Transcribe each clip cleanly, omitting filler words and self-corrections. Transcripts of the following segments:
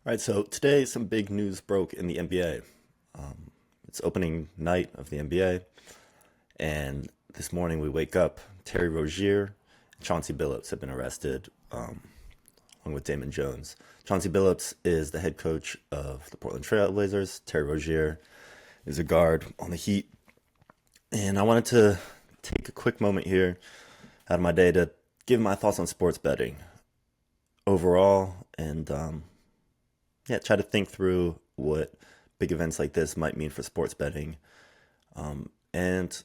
All right, so today some big news broke in the NBA. It's opening night of the NBA, and this morning we wake up. Terry Rozier and Chauncey Billups have been arrested, along with Damon Jones. Chauncey Billups is the head coach of the Portland Trail Blazers. Terry Rozier is a guard on the Heat. And I wanted to take a quick moment here out of my day to give my thoughts on sports betting overall and try to think through what big events like this might mean for sports betting. And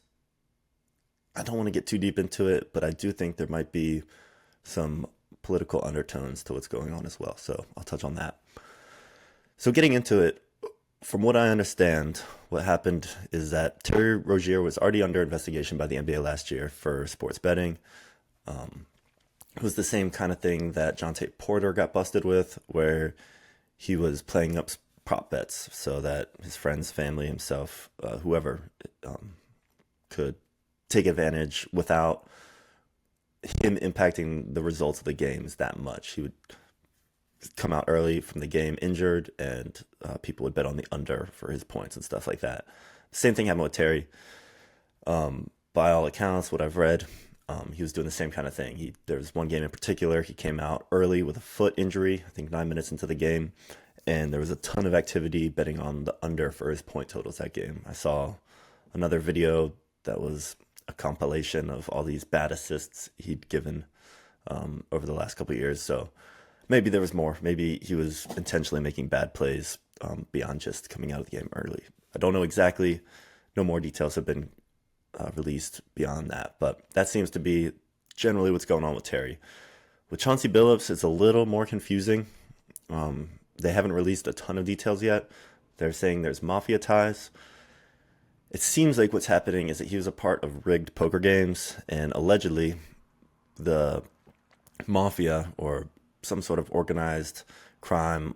I don't want to get too deep into it, but I do think there might be some political undertones to what's going on as well. So I'll touch on that. So getting into it, from what I understand, what happened is that Terry Rozier was already under investigation by the NBA last year for sports betting. It was the same kind of thing that Jonte Porter got busted with, where he was playing up prop bets so that his friends, family, himself, whoever, could take advantage without him impacting the results of the games that much. He would come out early from the game injured, and people would bet on the under for his points and stuff like that. Same thing happened with Terry. By all accounts, what I've read, he was doing the same kind of thing. There was one game in particular, he came out early with a foot injury, I think 9 minutes into the game, and there was a ton of activity betting on the under for his point totals that game. I saw another video that was a compilation of all these bad assists he'd given over the last couple of years. So maybe there was more. Maybe he was intentionally making bad plays beyond just coming out of the game early. I don't know exactly. No more details have been released beyond that, but that seems to be generally what's going on with Terry. With Chauncey Billups, it's a little more confusing. They haven't released a ton of details yet. They're saying there's mafia ties. It seems like what's happening is that he was a part of rigged poker games, and allegedly the mafia or some sort of organized crime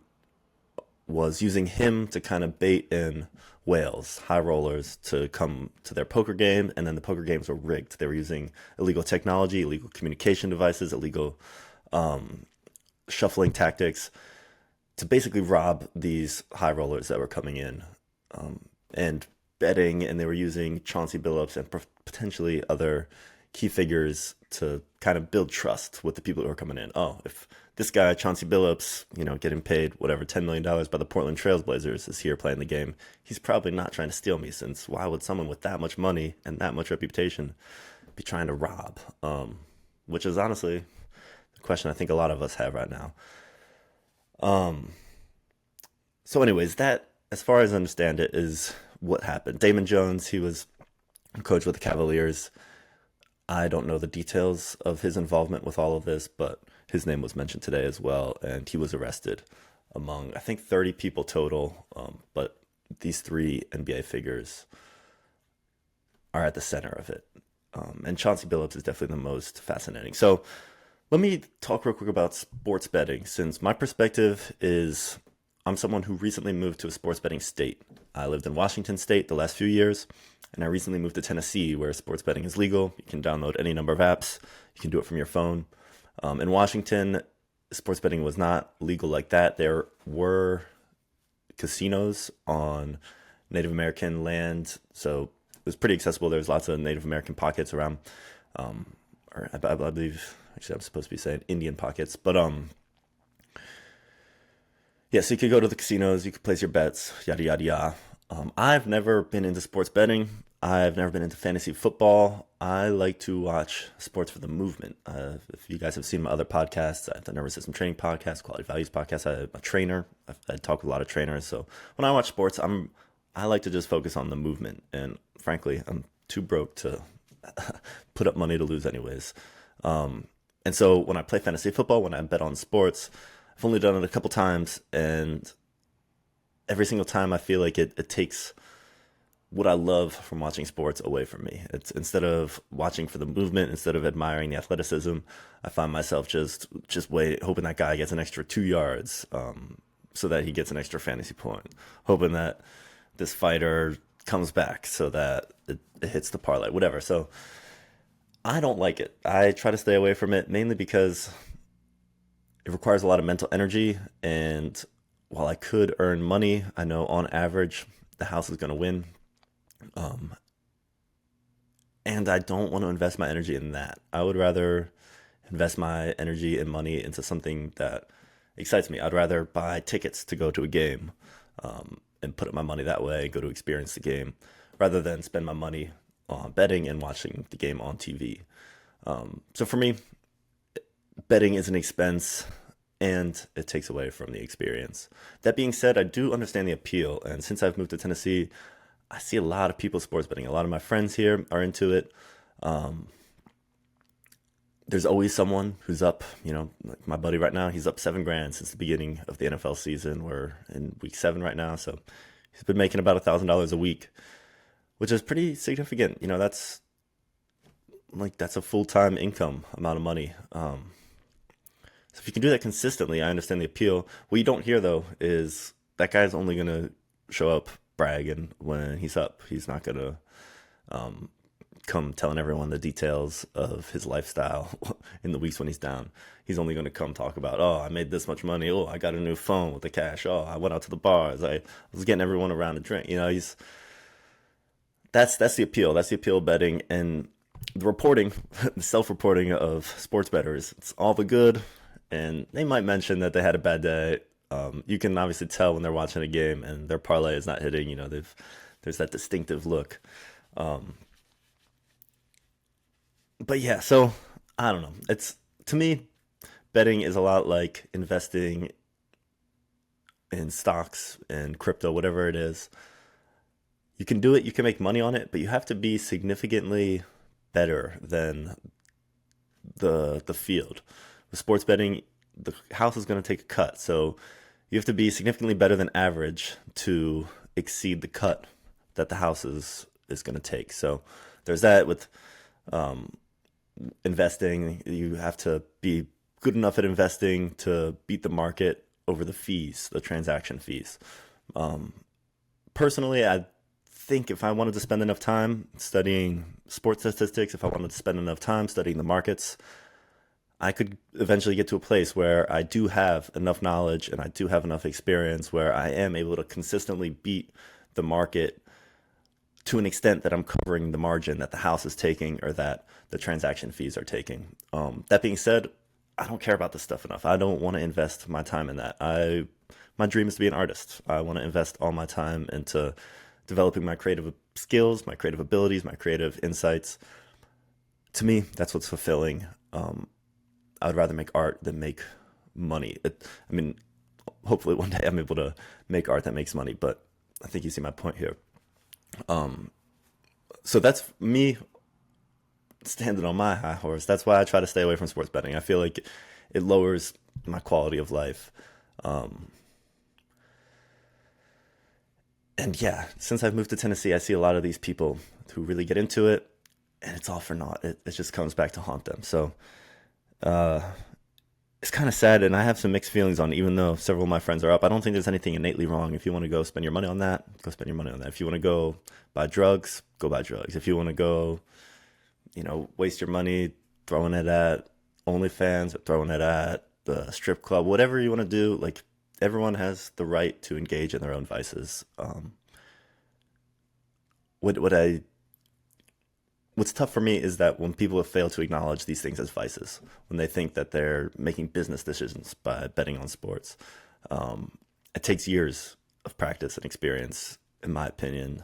was using him to kind of bait in whales, high rollers, to come to their poker game, and then the poker games were rigged. They were using illegal technology, illegal communication devices, illegal shuffling tactics to basically rob these high rollers that were coming in and betting, and they were using Chauncey Billups and potentially other key figures to kind of build trust with the people who are coming in. Oh, if this guy, Chauncey Billups, getting paid whatever, $10 million by the Portland Trail Blazers is here playing the game, he's probably not trying to steal me, since why would someone with that much money and that much reputation be trying to rob? Which is honestly the question I think a lot of us have right now. So anyways, that, as far as I understand it, is what happened. Damon Jones, he was a coach with the Cavaliers. I don't know the details of his involvement with all of this, but his name was mentioned today as well, and he was arrested among, I think, 30 people total. But these three NBA figures are at the center of it. And Chauncey Billups is definitely the most fascinating. So let me talk real quick about sports betting, since my perspective is I'm someone who recently moved to a sports betting state. I lived in Washington State the last few years, and I recently moved to Tennessee, where sports betting is legal. You can download any number of apps. You can do it from your phone. In Washington, sports betting was not legal like that. There were casinos on Native American land, so it was pretty accessible. There's lots of Native American pockets around, or I believe, actually, I'm supposed to be saying Indian pockets, but yeah, so you could go to the casinos, you could place your bets, yada, yada, yada. I've never been into sports betting. I've never been into fantasy football. I like to watch sports for the movement. If you guys have seen my other podcasts, I have the Nervous System Training Podcast, Quality Values Podcast. I'm a trainer. I talk with a lot of trainers. So when I watch sports, I like to just focus on the movement. And frankly, I'm too broke to put up money to lose anyways. And so when I play fantasy football, when I bet on sports, I've only done it a couple times, and every single time I feel like it takes what I love from watching sports away from me. It's, instead of watching for the movement, instead of admiring the athleticism, I find myself just hoping that guy gets an extra 2 yards, so that he gets an extra fantasy point, hoping that this fighter comes back so that it hits the parlay, whatever. So I don't like it. I try to stay away from it, mainly because it requires a lot of mental energy, and while I could earn money, I know on average the house is going to win. Um, and I don't want to invest my energy in that. I would rather invest my energy and money into something that excites me. I'd rather buy tickets to go to a game, and put up my money that way, go to experience the game, rather than spend my money on betting and watching the game on TV. So for me, betting is an expense and it takes away from the experience. That being said, I do understand the appeal. And since I've moved to Tennessee, I see a lot of people sports betting. A lot of my friends here are into it. Um, there's always someone who's up, like my buddy right now, he's up 7 grand since the beginning of the NFL season. We're in week 7 right now. So he's been making about $1,000 a week, which is pretty significant. That's a full-time income amount of money. So if you can do that consistently, I understand the appeal. What you don't hear though is that guy's only gonna show up bragging when he's up. He's not gonna um, come telling everyone the details of his lifestyle in the weeks when he's down. He's only gonna come talk about, oh, I made this much money. Oh, I got a new phone with the cash. Oh, I went out to the bars. I was getting everyone around to drink. He's that's the appeal. That's the appeal of betting and the reporting, the self-reporting of sports bettors. It's all the good, and they might mention that they had a bad day. You can obviously tell when they're watching a game and their parlay is not hitting. There's that distinctive look. Um, but yeah, so I don't know. It's to me, betting is a lot like investing in stocks and crypto, whatever it is. You can do it, you can make money on it, but you have to be significantly better than the field. With sports betting, the house is going to take a cut, so you have to be significantly better than average to exceed the cut that the house is going to take. So there's that with um, investing. You have to be good enough at investing to beat the market over the fees, the transaction fees. Um, Personally, I think if I wanted to spend enough time studying sports statistics, if I wanted to spend enough time studying the markets, I could eventually get to a place where I do have enough knowledge and I do have enough experience where I am able to consistently beat the market to an extent that I'm covering the margin that the house is taking or that the transaction fees are taking. That being said, I don't care about this stuff enough. I don't want to invest my time in that. My dream is to be an artist. I want to invest all my time into developing my creative skills, my creative abilities, my creative insights. To me, that's what's fulfilling. I would rather make art than make money. I mean, hopefully one day I'm able to make art that makes money, but I think you see my point here. Um, so that's me standing on my high horse. That's why I try to stay away from sports betting. I feel like it lowers my quality of life. Um, and yeah, since I've moved to Tennessee, I see a lot of these people who really get into it, and it's all for naught. It just comes back to haunt them. So uh, it's kind of sad, and I have some mixed feelings on it, even though several of my friends are up. I don't think there's anything innately wrong. If you want to go spend your money on that, go spend your money on that. If you want to go buy drugs, go buy drugs. If you want to go, waste your money throwing it at OnlyFans or throwing it at the strip club, whatever you want to do, like everyone has the right to engage in their own vices. What I what's tough for me is that when people have failed to acknowledge these things as vices, when they think that they're making business decisions by betting on sports, um, it takes years of practice and experience, in my opinion,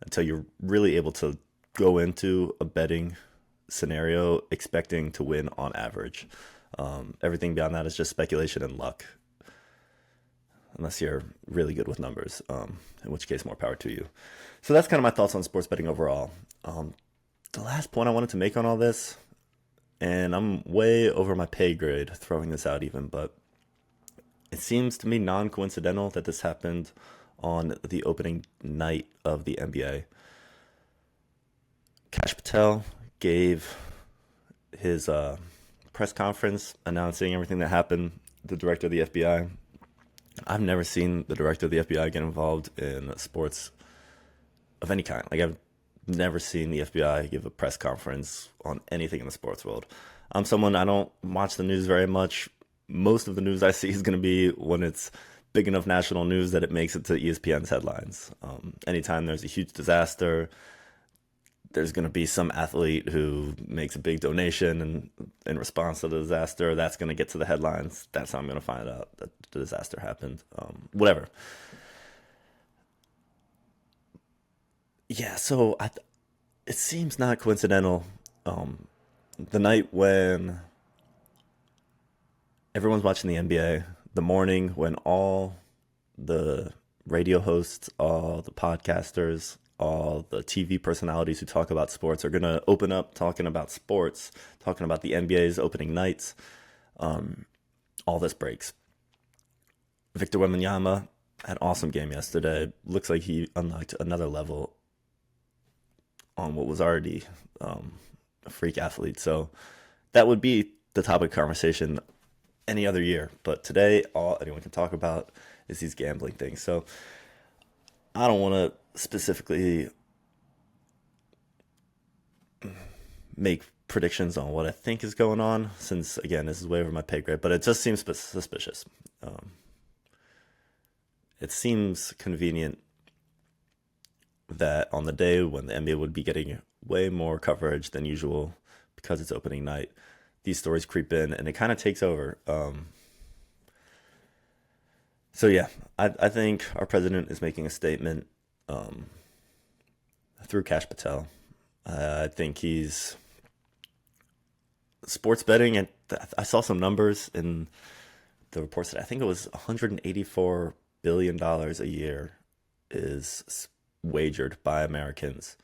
until you're really able to go into a betting scenario expecting to win on average. Everything beyond that is just speculation and luck, unless you're really good with numbers, in which case, more power to you. So that's kind of my thoughts on sports betting overall. The last point I wanted to make on all this, and I'm way over my pay grade throwing this out even, but it seems to me non-coincidental that this happened on the opening night of the NBA. Cash Patel gave his press conference announcing everything that happened. The director of the FBI. I've never seen the director of the FBI get involved in sports of any kind. Like I've never seen the FBI give a press conference on anything in the sports world. I don't watch the news very much. Most of the news I see is going to be when it's big enough national news that it makes it to ESPN's headlines. Anytime there's a huge disaster, there's going to be some athlete who makes a big donation and in response to the disaster, that's going to get to the headlines. That's how I'm going to find out that the disaster happened. Whatever. Yeah, so it seems not coincidental. The night when everyone's watching the NBA, the morning when all the radio hosts, all the podcasters, all the TV personalities who talk about sports are going to open up talking about sports, talking about the NBA's opening nights. All this breaks. Victor Wembanyama had an awesome game yesterday. Looks like he unlocked another level on what was already a freak athlete. So that would be the topic of conversation any other year. But today, all anyone can talk about is these gambling things. So I don't want to specifically make predictions on what I think is going on, since, again, this is way over my pay grade, but it just seems suspicious. It seems convenient that on the day when the NBA would be getting way more coverage than usual because it's opening night, these stories creep in and it kind of takes over. So yeah, I think our president is making a statement through Cash Patel. I think he's sports betting, and I saw some numbers in the reports that I think it was $184 billion a year is wagered by Americans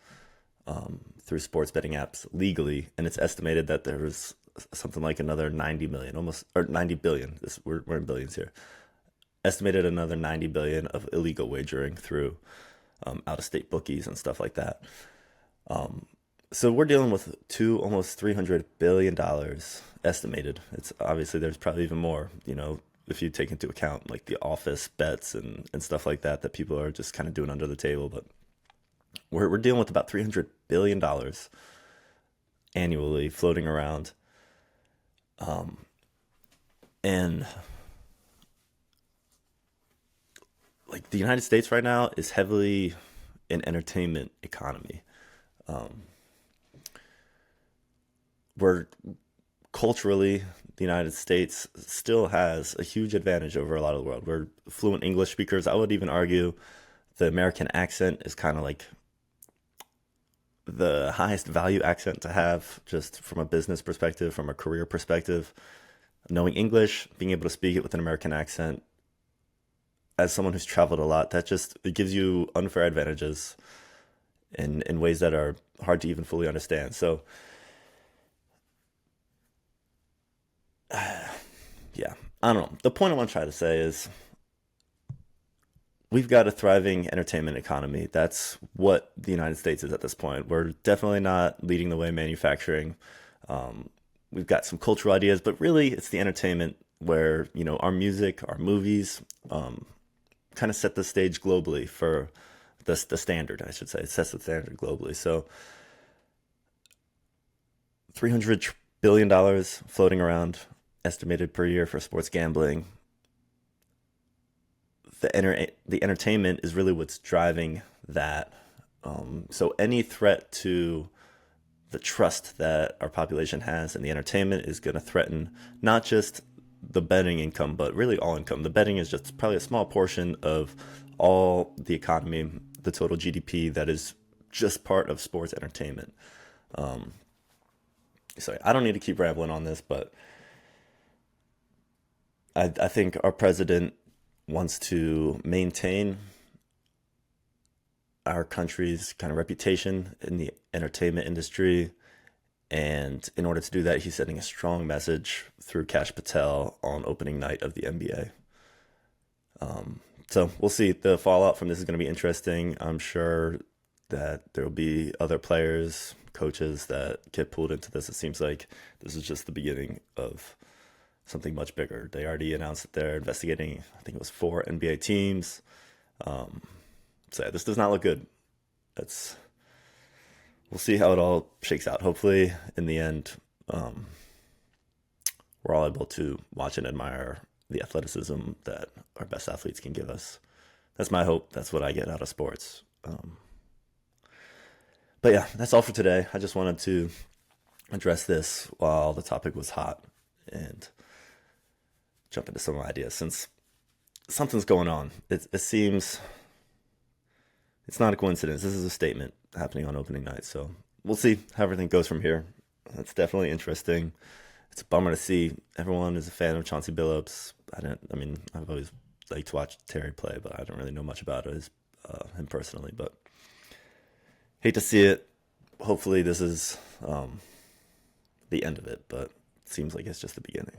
through sports betting apps legally, and it's estimated that there was something like another 90 million, almost, or 90 billion. We're in billions here. Estimated another 90 billion of illegal wagering through out-of-state bookies and stuff like that. So we're dealing with almost $300 billion estimated. It's obviously there's probably even more, if you take into account like the office bets and stuff like that people are just kind of doing under the table. But we're dealing with about $300 billion annually floating around. And like the United States right now is heavily an entertainment economy. We're culturally, the United States still has a huge advantage over a lot of the world. We're fluent English speakers. I would even argue the American accent is kind of like the highest value accent to have, just from a business perspective, from a career perspective. Knowing English, being able to speak it with an American accent, as someone who's traveled a lot, it gives you unfair advantages in ways that are hard to even fully understand. So yeah, I don't know. The point I want to try to say is we've got a thriving entertainment economy. That's what the United States is at this point. We're definitely not leading the way manufacturing. We've got some cultural ideas, but really it's the entertainment where, our music, our movies kind of set the stage globally for the standard, I should say. It sets the standard globally. So $300 billion floating around, estimated per year for sports gambling. The entertainment is really what's driving that. So any threat to the trust that our population has in the entertainment is going to threaten not just the betting income, but really all income. The betting is just probably a small portion of all the economy, the total GDP that is just part of sports entertainment. Sorry, I don't need to keep rambling on this, but I think our president wants to maintain our country's kind of reputation in the entertainment industry. And in order to do that, he's sending a strong message through Cash Patel on opening night of the NBA. So we'll see. The fallout from this is going to be interesting. I'm sure that there will be other players, coaches that get pulled into this. It seems like this is just the beginning of something much bigger. They already announced that they're investigating, I think it was 4 NBA teams. So yeah, this does not look good. We'll see how it all shakes out. Hopefully, in the end, we're all able to watch and admire the athleticism that our best athletes can give us. That's my hope. That's what I get out of sports. But yeah, that's all for today. I just wanted to address this while the topic was hot and jump into some ideas since something's going on. It seems it's not a coincidence. This is a statement happening on opening night. So we'll see how everything goes from here. It's definitely interesting. It's a bummer to see everyone is a fan of Chauncey Billups. I've always liked to watch Terry play, but I don't really know much about him personally. But hate to see it. Hopefully this is the end of it, but it seems like it's just the beginning.